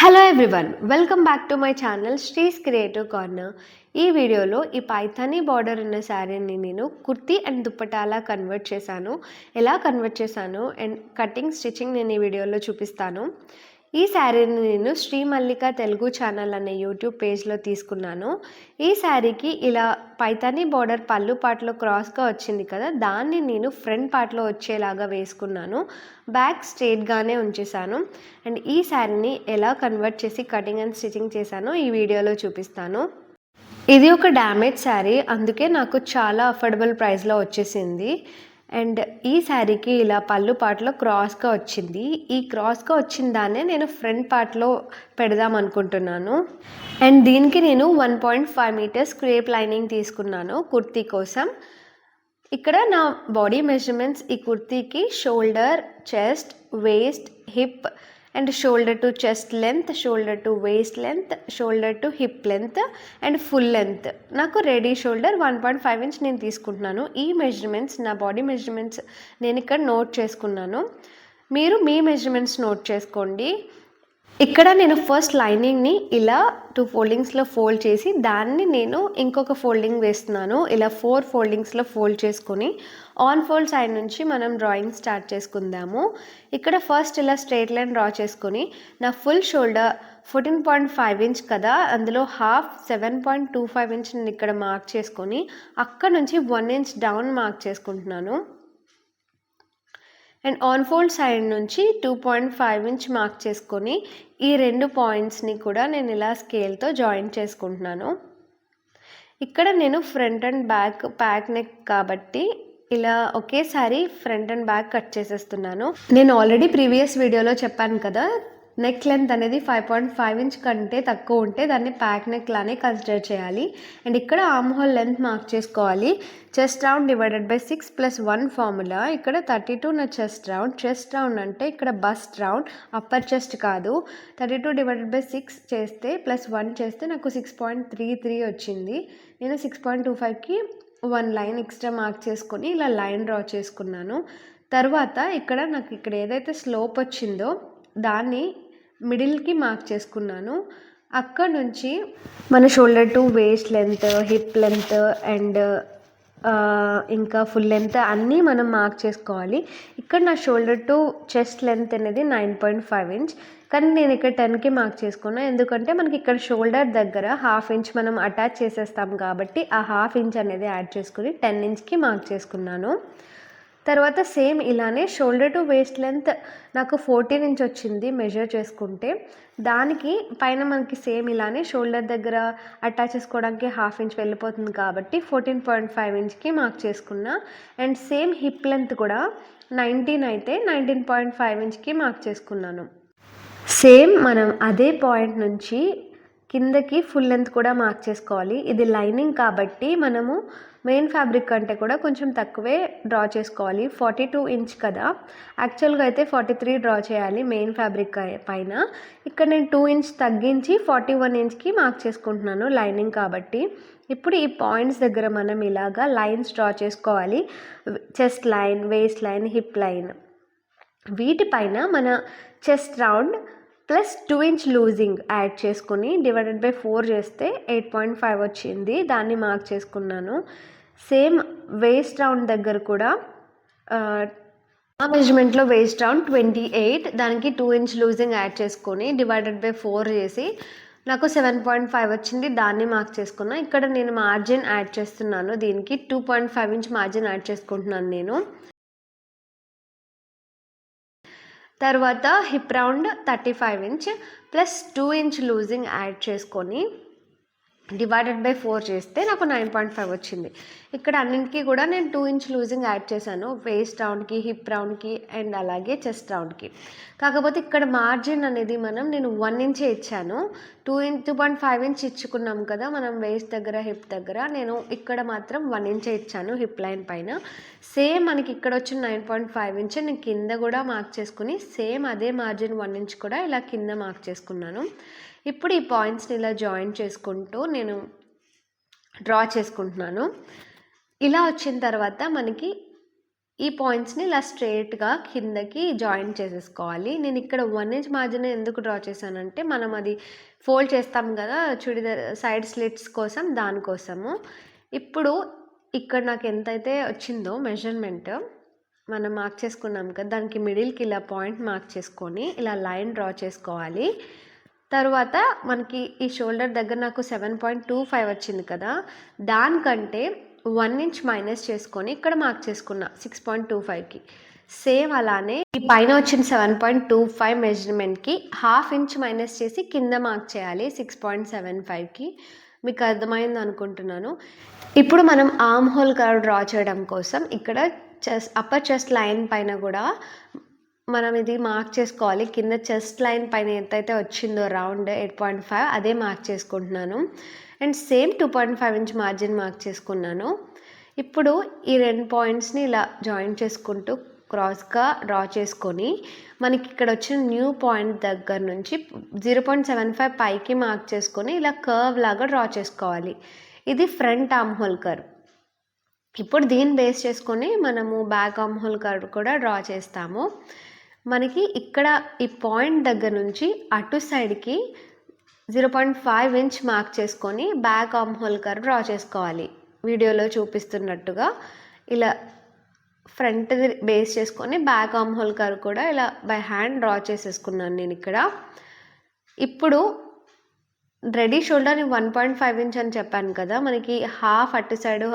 Hello everyone, welcome back to my channel శ్రీస్ creative corner. ఈ వీడియోలో ఈ పైథానీ బార్డర్ ఉన్న శారీని నేను కుర్తీ అండ్ దుప్పటాలా కన్వర్ట్ చేశాను. ఎలా కన్వర్ట్ చేశాను అండ్ కటింగ్ స్టిచ్చింగ్ నేను ఈ వీడియోలో చూపిస్తాను. ఈ శారీని నేను శ్రీ మల్లిక తెలుగు ఛానల్ అనే యూట్యూబ్ పేజ్లో తీసుకున్నాను. ఈ శారీకి ఇలా పైథానీ బార్డర్ పళ్ళు పార్ట్లో క్రాస్గా వచ్చింది కదా, దాన్ని నేను ఫ్రంట్ పార్ట్లో వచ్చేలాగా వేసుకున్నాను. బ్యాక్ స్ట్రేట్గానే ఉంచేసాను. అండ్ ఈ శారీని ఎలా కన్వర్ట్ చేసి కటింగ్ అండ్ స్టిచ్చింగ్ చేశానో ఈ వీడియోలో చూపిస్తాను. ఇది ఒక డ్యామేజ్ శారీ, అందుకే నాకు చాలా అఫోర్డబుల్ ప్రైస్లో వచ్చేసింది. అండ్ ఈ శారీకి ఇలా పళ్ళు పార్ట్లో క్రాస్గా వచ్చింది. ఈ క్రాస్గా వచ్చిన దాన్నే నేను ఫ్రంట్ పార్ట్లో పెడదాం అనుకుంటున్నాను. అండ్ దీనికి నేను 1.5 మీటర్స్ క్రేప్ లైనింగ్ తీసుకున్నాను కుర్తీ కోసం. ఇక్కడ నా బాడీ మెజర్మెంట్స్ ఈ కుర్తీకి shoulder, chest, waist, hip and shoulder to chest length, shoulder to waist length, shoulder to hip length and full length. నాకు రెడీ షోల్డర్ 1.5 ఇంచ్ నేను తీసుకుంటున్నాను. ఈ మెజర్మెంట్స్ నా బాడీ మెజర్మెంట్స్ నేను ఇక్కడ నోట్ చేసుకున్నాను. మీరు మీ మెజర్మెంట్స్ నోట్ చేసుకోండి. ఇక్కడ నేను ఫస్ట్ లైనింగ్ని ఇలా 2 ఫోల్డింగ్స్లో ఫోల్డ్ చేసి దాన్ని నేను ఇంకొక ఫోల్డింగ్ వేస్తున్నాను. ఇలా 4 ఫోల్డింగ్స్లో ఫోల్డ్ చేసుకొని ఆన్ ఫోల్డ్ సైడ్ నుంచి మనం డ్రాయింగ్ స్టార్ట్ చేసుకుందాము. ఇక్కడ ఫస్ట్ ఇలా స్ట్రైట్ లైన్ డ్రా చేసుకొని నా ఫుల్ షోల్డర్ 14.5 ఇంచ్ కదా, అందులో హాఫ్ 7.25 ఇంచ్ నేను ఇక్కడ మార్క్ చేసుకొని అక్కడ నుంచి 1 ఇంచ్ డౌన్ మార్క్ చేసుకుంటున్నాను. అండ్ ఆన్ ఫోల్డ్ సైడ్ నుంచి 2.5 ఇంచ్ మార్క్ చేసుకొని ఈ 2 పాయింట్స్ని కూడా నేను ఇలా స్కేల్తో జాయిన్ చేసుకుంటున్నాను. ఇక్కడ నేను front and back pack neck కాబట్టి ఇలా ఒకేసారి ఫ్రంట్ అండ్ బ్యాక్ కట్ చేసేస్తున్నాను. నేను ఆల్రెడీ ప్రీవియస్ వీడియోలో చెప్పాను కదా, నెక్ లెంత్ అనేది 5.5 ఇంచ్ కంటే తక్కువ ఉంటే దాన్ని ప్యాక్ నెక్ లానే కన్సిడర్ చేయాలి. అండ్ ఇక్కడ ఆర్మ్ హోల్ లెంత్ మార్క్ చేసుకోవాలి. Chest round divided by 6 + 1 formula. ఇక్కడ 32 నా చెస్ట్ రౌండ్ అంటే ఇక్కడ బస్ట్ రౌండ్, అప్పర్ చెస్ట్ కాదు. 32 డివైడెడ్ బై 6 చేస్తే +1 చేస్తే నాకు 6.33 వచ్చింది. నేను 6.25కి 1 లైన్ ఎక్స్ట్రా మార్క్ చేసుకొని ఇలా లైన్ డ్రా చేసుకున్నాను. తర్వాత నాకు ఇక్కడ ఏదైతే స్లోప్ వచ్చిందో దాన్ని మిడిల్కి మార్క్ చేసుకున్నాను. అక్కడ నుంచి మన shoulder to waist length, hip length and ఇంకా ఫుల్ లెంత్ అన్నీ మనం మార్క్ చేసుకోవాలి. ఇక్కడ నా షోల్డర్ టు చెస్ట్ లెంత్ అనేది 9.5 ఇంచ్, కానీ నేను ఇక్కడ 10కి మార్క్ చేసుకున్నాను. ఎందుకంటే మనకి ఇక్కడ షోల్డర్ దగ్గర 1/2 ఇంచ్ మనం అటాచ్ చేసేస్తాం కాబట్టి ఆ 1/2 ఇంచ్ అనేది యాడ్ చేసుకుని 10 ఇంచ్కి మార్క్ చేసుకున్నాను. తర్వాత సేమ్ ఇలానే షోల్డర్ టు వేస్ట్ లెంత్ నాకు 14 ఇంచ్ వచ్చింది మెజర్ చేసుకుంటే. దానికి పైన మనకి సేమ్ ఇలానే షోల్డర్ దగ్గర అటాచ్ చేసుకోవడానికి 1/2 ఇంచ్ వెళ్ళిపోతుంది కాబట్టి 14.5 ఇంచ్కి మార్క్ చేసుకున్నా. అండ్ సేమ్ హిప్ లెంత్ కూడా 19 అయితే 19.5 ఇంచ్కి మార్క్ చేసుకున్నాను. సేమ్ మనం అదే పాయింట్ నుంచి కిందకి ఫుల్ లెంత్ కూడా మార్క్ చేసుకోవాలి. ఇది లైనింగ్ కాబట్టి మనము మెయిన్ ఫ్యాబ్రిక్ కంటే కూడా కొంచెం తక్కువే డ్రా చేసుకోవాలి. 42 ఇంచ్ కదా, యాక్చువల్గా అయితే 43 డ్రా చేయాలి మెయిన్ ఫ్యాబ్రిక్ పైన. ఇక్కడ నేను 2 ఇంచ్ తగ్గించి 41 ఇంచ్కి మార్క్ చేసుకుంటున్నాను లైనింగ్ కాబట్టి. ఇప్పుడు ఈ పాయింట్స్ దగ్గర మనం ఇలాగా లైన్స్ డ్రా చేసుకోవాలి. Chest line, waist line, hip line. వీటిపైన మన chest round +2 inch losing add చేసుకుని డివైడెడ్ బై 4 చేస్తే 8.5 వచ్చింది, దాన్ని మార్క్ చేసుకున్నాను. సేమ్ వేస్ట్ రౌండ్ దగ్గర కూడా ఆ మెజర్మెంట్లో వేస్ట్ రౌండ్ 28, దానికి 2 ఇంచ్ లూజింగ్ యాడ్ చేసుకొని డివైడెడ్ బై 4 చేసి నాకు 7.5 వచ్చింది, దాన్ని మార్క్ చేసుకున్నాను. ఇక్కడ నేను మార్జిన్ యాడ్ చేస్తున్నాను. దీనికి 2.5 ఇంచ్ మార్జిన్ యాడ్ చేసుకుంటున్నాను నేను. తర్వాత hip round 35 inch +2 inch losing add చేసుకొని డివైడెడ్ బై 4 చేస్తే నాకు 9.5 వచ్చింది. ఇక్కడ అన్నింటికి కూడా నేను 2 ఇంచ్ లూజింగ్ యాడ్ చేశాను, వేస్ట్ రౌండ్కి, హిప్ రౌండ్కి అండ్ అలాగే చెస్ట్ రౌండ్కి. కాకపోతే ఇక్కడ మార్జిన్ అనేది నేను 1 ఇంచే ఇచ్చాను. 2.5 ఇంచ్ ఇచ్చుకున్నాం కదా మనం వేస్ట్ దగ్గర, హిప్ దగ్గర. నేను ఇక్కడ మాత్రం 1 ఇంచే ఇచ్చాను హిప్ లైన్ పైన. సేమ్ మనకి ఇక్కడ వచ్చిన 9.5 ఇంచ్ నేను కింద కూడా మార్క్ చేసుకుని సేమ్ అదే మార్జిన్ 1 ఇంచ్ కూడా ఇలా కింద మార్క్ చేసుకున్నాను. ఇప్పుడు ఈ పాయింట్స్ని ఇలా జాయిన్ చేసుకుంటూ నేను డ్రా చేసుకుంటున్నాను. ఇలా వచ్చిన తర్వాత మనకి ఈ పాయింట్స్ని ఇలా స్ట్రేట్గా కిందకి జాయిన్ చేసేసుకోవాలి. నేను ఇక్కడ 1 ఇంచ్ మార్జిన్ ఎందుకు డ్రా చేశానంటే మనం అది ఫోల్డ్ చేస్తాం కదా చుడిదార్ సైడ్ స్లిట్స్ కోసం, దానికోసము. ఇప్పుడు ఇక్కడ నాకు ఎంతైతే వచ్చిందో మెజర్మెంట్ మనం మార్క్ చేసుకున్నాం కదా, దానికి మిడిల్కి ఇలా పాయింట్ మార్క్ చేసుకొని ఇలా లైన్ డ్రా చేసుకోవాలి. తర్వాత మనకి ఈ షోల్డర్ దగ్గర నాకు 7.25 వచ్చింది కదా, దానికంటే 1 ఇంచ్ మైనస్ చేసుకొని ఇక్కడ మార్క్ చేసుకున్నా 6.25కి. సేమ్ అలానే ఈ పైన వచ్చిన 7.25 మెజర్మెంట్కి 1/2 ఇంచ్ మైనస్ చేసి కింద మార్క్ చేయాలి 6.75కి. మీకు అర్థమైంది అనుకుంటున్నాను. ఇప్పుడు మనం ఆర్మ్ హోల్ కర్వ్ డ్రా చేయడం కోసం ఇక్కడ అప్పర్ చెస్ట్ లైన్ పైన కూడా మనం ఇది మార్క్ చేసుకోవాలి. కింద చెస్ట్ లైన్ పైన ఎంతైతే వచ్చిందో రౌండ్ 8.5 అదే మార్క్ చేసుకుంటున్నాను. And same 2.5 inch margin mark చేసుకున్నాను. ఇప్పుడు ఈ 2 పాయింట్స్ని ఇలా జాయిన్ చేసుకుంటూ క్రాస్గా డ్రా చేసుకొని మనకి ఇక్కడ వచ్చిన న్యూ పాయింట్ దగ్గర నుంచి 0.75 పైకి మార్క్ చేసుకొని ఇలా కర్వ్ లాగా డ్రా చేసుకోవాలి. ఇది ఫ్రంట్ ఆర్మ్ హోల్ కర్వ్. ఇప్పుడు దీన్ని బేస్ చేసుకొని మనము బ్యాక్ ఆర్మ్ హోల్ కర్వ్ కూడా డ్రా చేస్తాము. మనకి ఇక్కడ ఈ పాయింట్ దగ్గర నుంచి అటు సైడ్కి 0.5 ఇంచ్ మార్క్ చేసుకొని back arm hole curve draw చేసుకోవాలి. వీడియోలో చూపిస్తున్నట్టుగా ఇలా ఫ్రంట్ బేస్ చేసుకొని బ్యాక్ ఆర్మ్ హోల్ కర్వ్ కూడా ఇలా బై హ్యాండ్ డ్రా చేసేసుకున్నాను నేను ఇక్కడ. ఇప్పుడు రెడీ షోల్డర్ని 1.5 ఇంచ్ అని చెప్పాను కదా, మనకి 1/2 అటు సైడ్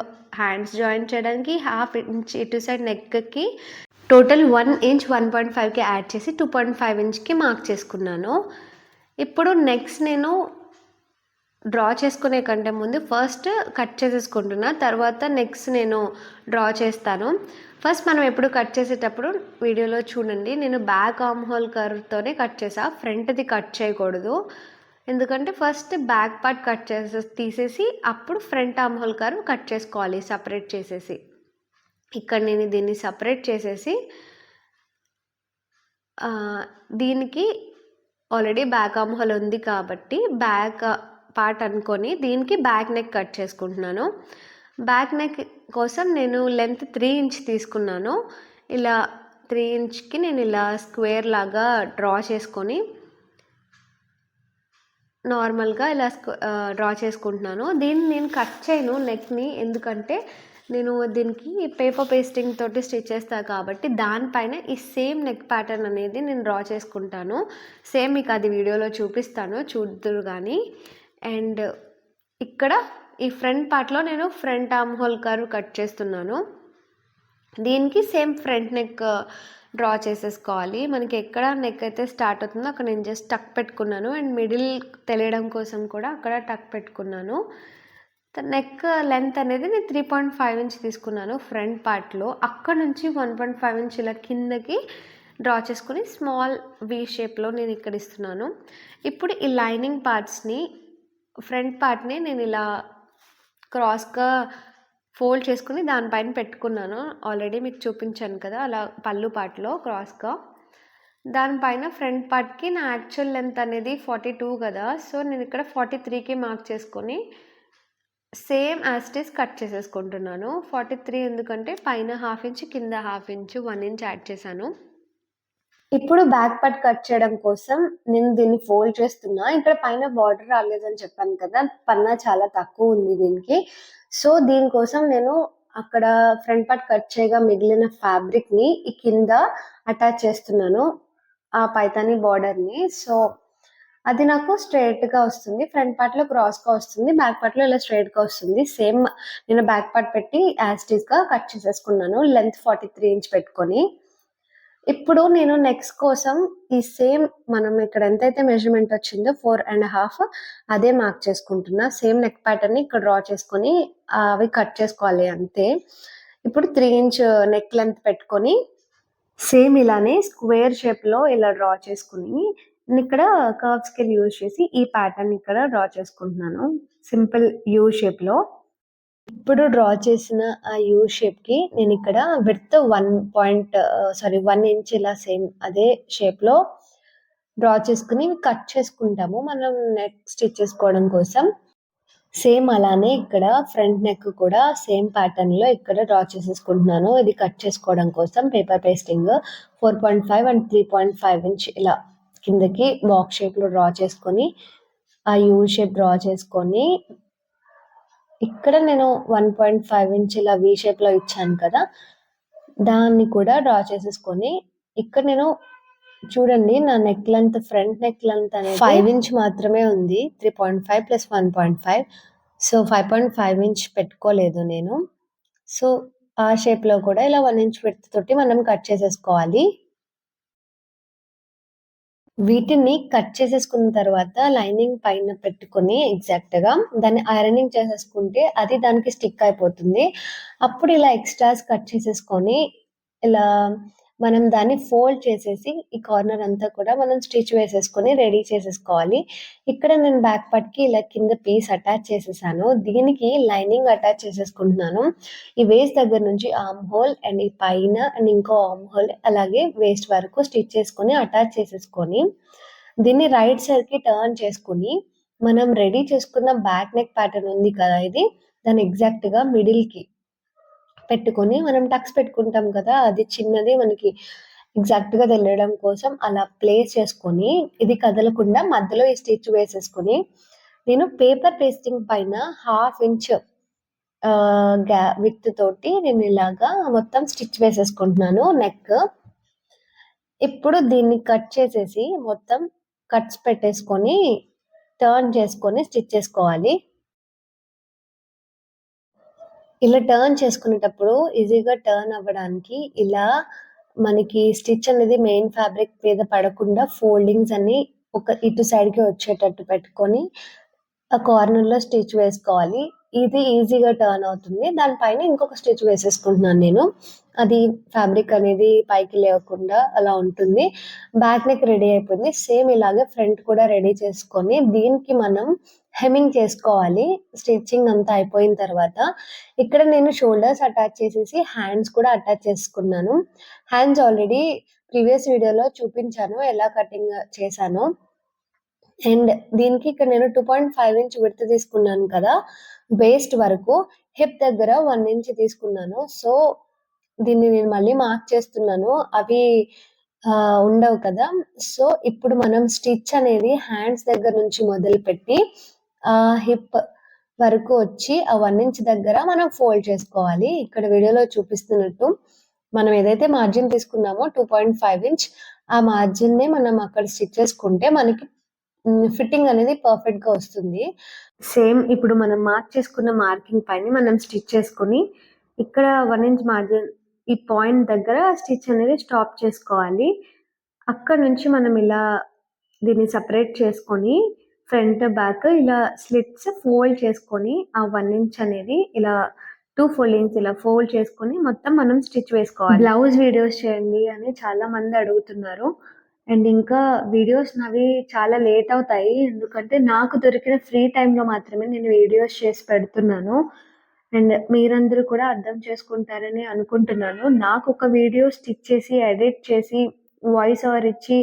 హ్యాండ్స్ జాయిన్ చేయడానికి, 1/2 ఇంచ్ ఇటు సైడ్ నెక్కి, టోటల్ 1 ఇంచ్ 1.5కి యాడ్ చేసి 2.5 ఇంచ్కి మార్క్ చేసుకున్నాను. ఇప్పుడు నెక్స్ట్ నేను డ్రా చేసుకునే కంటే ముందు ఫస్ట్ కట్ చేసేసుకుంటున్నా, తర్వాత నెక్స్ట్ నేను డ్రా చేస్తాను. ఫస్ట్ మనం ఎప్పుడు కట్ చేసేటప్పుడు వీడియోలో చూడండి, నేను బ్యాక్ ఆర్మ్ హోల్ కర్వ్తోనే కట్ చేసా, ఫ్రంట్ది కట్ చేయకూడదు. ఎందుకంటే ఫస్ట్ బ్యాక్ పార్ట్ కట్ తీసేసి అప్పుడు front arm hole curve cut చేసుకోవాలి సపరేట్ చేసేసి. ఇక్కడ నేను దీన్ని సపరేట్ చేసేసి దీనికి ఆల్రెడీ బ్యాక్ ఆర్మ్ హోల్ ఉంది కాబట్టి బ్యాక్ పార్ట్ అనుకొని దీనికి బ్యాక్ నెక్ కట్ చేసుకుంటున్నాను. బ్యాక్ నెక్ కోసం నేను లెంత్ 3 ఇంచ్ తీసుకున్నాను. ఇలా 3 ఇంచ్కి నేను ఇలా స్క్వేర్ లాగా డ్రా చేసుకొని నార్మల్గా ఇలా డ్రా చేసుకుంటున్నాను. దీన్ని నేను కట్ చేయను నెక్ని, ఎందుకంటే నేను దీనికి పేపర్ పేస్టింగ్ తోటి స్టిచ్ చేస్తాను కాబట్టి దానిపైన ఈ సేమ్ నెక్ ప్యాటర్న్ అనేది నేను డ్రా చేసుకుంటాను. సేమ్ మీకు అది వీడియోలో చూపిస్తాను, చూద్దురు కానీ. అండ్ ఇక్కడ ఈ ఫ్రంట్ పార్ట్లో నేను front arm hole curve cut చేస్తున్నాను. దీనికి సేమ్ ఫ్రంట్ నెక్ డ్రా చేసేసుకోవాలి. మనకి ఎక్కడ నెక్ అయితే స్టార్ట్ అవుతుందో అక్కడ నేను జస్ట్ టక్ పెట్టుకున్నాను. అండ్ మిడిల్ తెలియడం కోసం కూడా అక్కడ టక్ పెట్టుకున్నాను. నెక్ లెంత్ అనేది నేను 3.5 ఇంచ్ తీసుకున్నాను ఫ్రంట్ పార్ట్లో. అక్కడ నుంచి 1.5 ఇంచ్ ఇలా కిందకి డ్రా చేసుకుని స్మాల్ వి షేప్లో నేను ఇక్కడ ఇస్తున్నాను. ఇప్పుడు ఈ లైనింగ్ పార్ట్స్ని, ఫ్రంట్ పార్ట్ని నేను ఇలా క్రాస్గా ఫోల్డ్ చేసుకుని దానిపైన పెట్టుకున్నాను. ఆల్రెడీ మీకు చూపించాను కదా అలా పళ్ళు పార్ట్లో క్రాస్గా. దానిపైన ఫ్రంట్ పార్ట్కి నా యాక్చువల్ లెంత్ అనేది 42 కదా, సో నేను ఇక్కడ 43కి మార్క్ చేసుకొని same as it is cut చేసేసుకుంటున్నాను. 43 ఎందుకంటే పైన 1/2 ఇంచ్ కింద 1/2 ఇంచ్ 1 ఇంచ్ యాడ్ చేశాను. ఇప్పుడు బ్యాక్ పార్ట్ కట్ చేయడం కోసం నేను దీన్ని ఫోల్డ్ చేస్తున్నా. ఇక్కడ పైన బార్డర్ రాలేదని చెప్పాను కదా, పన్నా చాలా తక్కువ ఉంది దీనికి. సో దీనికోసం నేను అక్కడ ఫ్రంట్ పార్ట్ కట్ చేయగా మిగిలిన ఫ్యాబ్రిక్ని ఈ కింద అటాచ్ చేస్తున్నాను, ఆ పైతాని బార్డర్ని. సో అది నాకు స్ట్రైట్గా వస్తుంది, ఫ్రంట్ పార్ట్లో క్రాస్గా వస్తుంది, బ్యాక్ పార్ట్లో ఇలా స్ట్రైట్గా వస్తుంది. సేమ్ నేను బ్యాక్ పార్ట్ పెట్టి యాజ్ ఇట్ ఈస్గా కట్ చేసేసుకున్నాను లెంత్ 43 ఇంచ్ పెట్టుకొని. ఇప్పుడు నేను నెక్స్ట్ కోసం ఈ సేమ్ మనం ఇక్కడ ఎంతైతే మెజర్మెంట్ వచ్చిందో 4.5 అదే మార్క్ చేసుకుంటున్నా. సేమ్ నెక్ ప్యాటర్న్ ఇక్కడ డ్రా చేసుకొని అవి కట్ చేసుకోవాలి అంతే. ఇప్పుడు 3 ఇంచ్ నెక్ లెంత్ పెట్టుకొని సేమ్ ఇలానే స్క్వేర్ షేప్లో ఇలా డ్రా చేసుకుని నేను ఇక్కడ కర్వ్ స్కేల్ యూజ్ చేసి ఈ ప్యాటర్న్ ఇక్కడ డ్రా చేసుకుంటున్నాను సింపుల్ యూ షేప్లో. ఇప్పుడు డ్రా చేసిన ఆ యూ షేప్కి నేను ఇక్కడ విడ్త్ 1 ఇంచ్ ఇలా సేమ్ అదే షేప్లో డ్రా చేసుకుని కట్ చేసుకుంటాము మనం నెక్ స్టిచ్ చేసుకోవడం కోసం. సేమ్ అలానే ఇక్కడ ఫ్రంట్ నెక్ కూడా సేమ్ ప్యాటర్న్‌లో ఇక్కడ డ్రా చేసేసుకుంటున్నాను. ఇది కట్ చేసుకోవడం కోసం పేపర్ పేస్టింగ్ 4.5 అండ్ 3.5 ఇంచ్ ఇలా కిందకి బాక్స్ షేప్‌లో డ్రా చేసుకొని, ఆ యూ షేప్ డ్రా చేసుకొని, ఇక్కడ నేను 1.5 ఇంచ్ ఇలా వి షేప్‌లో ఇచ్చాను కదా! దాన్ని కూడా డ్రా చేసేసుకొని, ఇక్కడ నేను చూడండి నా neck length front neck length అనేది 5 ఇంచ్ మాత్రమే ఉంది. 3.5 ప్లస్ 1.5 సో 5.5 ఇంచ్ పెట్టుకోలేదు నేను. సో ఆ షేప్‌లో కూడా ఇలా 1 ఇంచ్ విడ్త్ తోటి మనం కట్ చేసేసుకోవాలి. వీటిని కట్ చేసేసుకున్న తర్వాత లైనింగ్ పైన పెట్టుకొని ఎగ్జాక్ట్‌గా దాన్ని ఐరనింగ్ చేసేసుకుంటే అది దానికి స్టిక్ అయిపోతుంది. అప్పుడు ఇలా ఎక్స్‌ట్రాస్ కట్ చేసేసుకొని ఇలా మనం దాన్ని ఫోల్డ్ చేసేసి ఈ కార్నర్ అంతా కూడా మనం స్టిచ్ వేసేసుకొని రెడీ చేసేసుకోవాలి. ఇక్కడ నేను బ్యాక్ పార్ట్‌కి ఇలా కింద పీస్ అటాచ్ చేసేసాను. దీనికి లైనింగ్ అటాచ్ చేసేసుకుంటున్నాను. ఈ వేస్ట్ దగ్గర నుంచి ఆర్మ్ హోల్ అండ్ ఈ పైన అండ్ ఇంకో ఆర్మ్ హోల్ అలాగే వేస్ట్ వరకు స్టిచ్ చేసుకొని అటాచ్ చేసేసుకొని, దీన్ని రైట్ సైడ్‌కి టర్న్ చేసుకొని, మనం రెడీ చేసుకున్న బ్యాక్ నెక్ ప్యాటర్న్ ఉంది కదా! ఇది దాన్ని ఎగ్జాక్ట్‌గా మిడిల్‌కి పెట్టుకొని మనం టక్స్ పెట్టుకుంటాం కదా! అది చిన్నది మనకి ఎగ్జాక్ట్‌గా తెలియడం కోసం అలా ప్లేస్ చేసుకొని, ఇది కదలకుండా మధ్యలో ఈ స్టిచ్ వేసేసుకొని, నేను పేపర్ పేస్టింగ్ పైన 1/2 ఇంచ్ విడ్త్ తోటి నేను ఇలాగా మొత్తం స్టిచ్ వేసేసుకుంటున్నాను నెక్. ఇప్పుడు దీన్ని కట్ చేసేసి మొత్తం కట్స్ పెట్టేసుకొని, టర్న్ చేసుకొని స్టిచ్ చేసుకోవాలి. ఇలా టర్న్ చేసుకునేటప్పుడు ఈజీగా టర్న్ అవ్వడానికి ఇలా మనకి స్టిచ్ అనేది మెయిన్ ఫ్యాబ్రిక్ మీద పడకుండా ఫోల్డింగ్స్ అన్ని ఒక ఇటు సైడ్‌కి వచ్చేటట్టు పెట్టుకొని, ఆ కార్నర్‌లో స్టిచ్ వేసుకోవాలి. ఇది ఈజీగా టర్న్ అవుతుంది. దాని పైన ఇంకొక స్టిచ్ వేసేసుకుంటున్నాను నేను. అది ఫ్యాబ్రిక్ అనేది పైకి లేవకుండా అలా ఉంటుంది. బ్యాక్ నెక్ రెడీ అయిపోయింది. సేమ్ ఇలాగే ఫ్రంట్ కూడా రెడీ చేసుకొని, దీనికి మనం హెమ్మింగ్ చేసుకోవాలి. స్టిచ్చింగ్ అంతా అయిపోయిన తర్వాత, ఇక్కడ నేను షోల్డర్స్ అటాచ్ చేసేసి హ్యాండ్స్ కూడా అటాచ్ చేసుకున్నాను. హ్యాండ్స్ ఆల్రెడీ ప్రీవియస్ వీడియోలో చూపించాను ఎలా కటింగ్ చేశానో. అండ్ దీనికి ఇక్కడ నేను 2.5 ఇంచ్ విడ్త్ తీసుకున్నాను కదా! వేస్ట్ వరకు హిప్ దగ్గర 1 ఇంచ్ తీసుకున్నాను. సో, దీన్ని నేను మళ్ళీ మార్క్ చేస్తున్నాను. అవి ఉండవు కదా! సో, ఇప్పుడు మనం స్టిచ్ అనేది హ్యాండ్స్ దగ్గర నుంచి మొదలుపెట్టి హిప్ వరకు వచ్చి ఆ 1 ఇంచ్ దగ్గర మనం ఫోల్డ్ చేసుకోవాలి. ఇక్కడ వీడియోలో చూపిస్తున్నట్టు మనం ఏదైతే మార్జిన్ తీసుకున్నామో 2.5 ఇంచ్ ఆ మార్జిన్‌నే మనం అక్కడ స్టిచ్ చేసుకుంటే మనకి ఫిట్టింగ్ అనేది పర్ఫెక్ట్‌గా వస్తుంది. సేమ్ ఇప్పుడు మనం మార్క్ చేసుకున్న మార్కింగ్ పైన మనం స్టిచ్ చేసుకొని, ఇక్కడ 1 ఇంచ్ మార్జిన్ ఈ పాయింట్ దగ్గర స్టిచ్ అనేది స్టాప్ చేసుకోవాలి. అక్కడి నుంచి మనం ఇలా దీన్ని సెపరేట్ చేసుకొని, ఫ్రంట్, బ్యాక్ ఇలా స్లిట్స్ ఫోల్డ్ చేసుకొని, ఆ 1 ఇంచ్ అనేది ఇలా 2 ఫోల్డింగ్స్ ఇలా ఫోల్డ్ చేసుకొని, మొత్తం మనం స్టిచ్ వేసుకోవాలి. బ్లౌజ్ వీడియోస్ చేయండి అని చాలా మంది అడుగుతున్నారు. అండ్ ఇంకా వీడియోస్ నావి చాలా లేట్ అవుతాయి. ఎందుకంటే నాకు దొరికిన ఫ్రీ టైమ్‌లో మాత్రమే నేను వీడియోస్ చేసి పెడుతున్నాను. అండ్ మీరందరూ కూడా అర్థం చేసుకుంటారని అనుకుంటున్నాను. నాకొక వీడియో స్టిచ్ చేసి, ఎడిట్ చేసి, వాయిస్ ఓవర్ ఇచ్చి,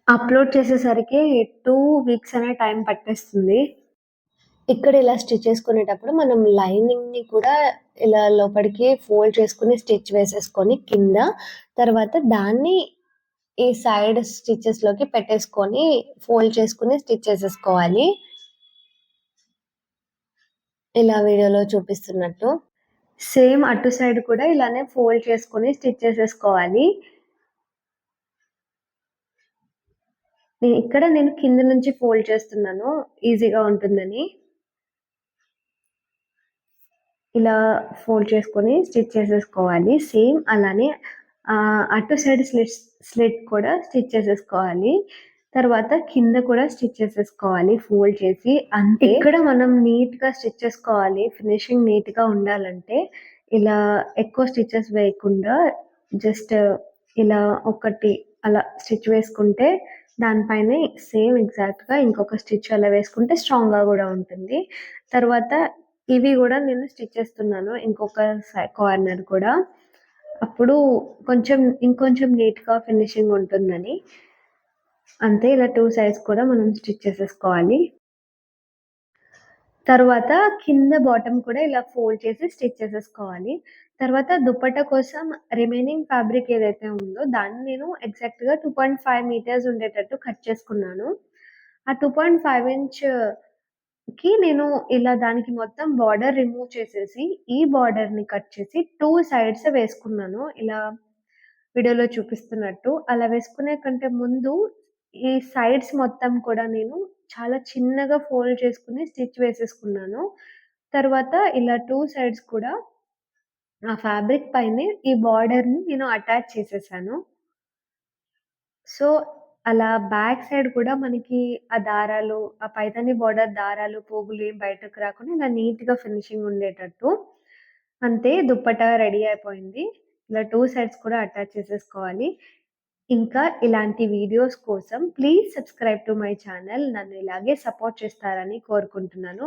అప్‌లోడ్ చేసేసరికి 2 వీక్స్ అనే టైం పట్టేస్తుంది. ఇక్కడ ఇలా స్టిచ్ చేసుకునేటప్పుడు మనం లైనింగ్‌ని కూడా ఇలా లోపలికి ఫోల్డ్ చేసుకొని స్టిచ్ వేసేసుకొని కింద, తర్వాత దాన్ని ఈ సైడ్ స్టిచెస్‌లోకి పెట్టేసుకొని ఫోల్డ్ చేసుకొని స్టిచ్ చేసేసుకోవాలి. ఇలా వీడియోలో చూపిస్తున్నట్టు. సేమ్ అటు సైడ్ కూడా ఇలానే ఫోల్డ్ చేసుకొని స్టిచ్ చేసేసుకోవాలి. ఇక్కడ నేను కింద నుంచి ఫోల్డ్ చేస్తున్నాను ఈజీగా ఉంటుందని. ఇలా ఫోల్డ్ చేసుకొని స్టిచ్ చేసేసుకోవాలి. సేమ్ అలానే అటు సైడ్ స్లిట్ కూడా స్టిచ్ చేసేసుకోవాలి. తర్వాత కింద కూడా స్టిచ్ చేసేసుకోవాలి ఫోల్డ్ చేసి. అంతే. ఇక్కడ మనం నీట్‌గా స్టిచ్ చేసుకోవాలి. ఫినిషింగ్ నీట్‌గా ఉండాలంటే ఇలా ఎక్కువ స్టిచెస్ వేయకుండా జస్ట్ ఇలా ఒకటి అలా స్టిచ్ వేసుకుంటే దానిపైనే సేమ్ ఎగ్జాక్ట్‌గా ఇంకొక స్టిచ్ అలా వేసుకుంటే స్ట్రాంగ్‌గా గూడా ఉంటుంది. తర్వాత ఇవి గూడా నేను స్టిచ్ చేస్తున్నాను. ఇంకొక కార్నర్ కూడా. అప్పుడు ఇంకొంచెం నీట్‌గా ఫినిషింగ్ ఉంటుందని. అంతే ఇలా 2 సైడ్స్ కూడా మనం స్టిచ్ చేసేసుకోవాలి. తరువాత కింద బాటమ్ కూడా ఇలా ఫోల్డ్ చేసి స్టిచ్ చేసేసుకోవాలి. తర్వాత దుపట్టా కోసం రిమైనింగ్ ఫ్యాబ్రిక్ ఏదైతే ఉందో దాన్ని నేను ఎగ్జాక్ట్‌గా 2.5 మీటర్స్ ఉండేటట్టు కట్ చేసుకున్నాను. ఆ 2.5 ఇంచ్‌కి నేను ఇలా దానికి మొత్తం బార్డర్ రిమూవ్ చేసేసి, ఈ బార్డర్‌ని కట్ చేసి 2 సైడ్స్ వేసుకున్నాను. ఇలా వీడియోలో చూపిస్తున్నట్టు. అలా వేసుకునే కంటే ముందు ఈ సైడ్స్ మొత్తం కూడా నేను చాలా చిన్నగా ఫోల్డ్ చేసుకొని స్టిచ్ వేసేసుకున్నాను. తర్వాత ఇలా 2 సైడ్స్ కూడా ఆ ఫ్యాబ్రిక్ పైనే ఈ బార్డర్‌ని నేను అటాచ్ చేసేసాను. సో, అలా బ్యాక్ సైడ్ కూడా మనకి ఆ దారాలు, ఆ పైతాని బార్డర్ దారాలు, పోగులు ఏం బయటకు రాకుండా ఇలా నీట్‌గా ఫినిషింగ్ ఉండేటట్టు. అంతే దుప్పట్టా రెడీ అయిపోయింది. ఇలా 2 సైడ్స్ కూడా అటాచ్ చేసేసుకోవాలి. ఇంకా ఇలాంటి వీడియోస్ కోసం please subscribe to my channel. నన్ను ఇలాగే సపోర్ట్ చేస్తారని కోరుకుంటున్నాను.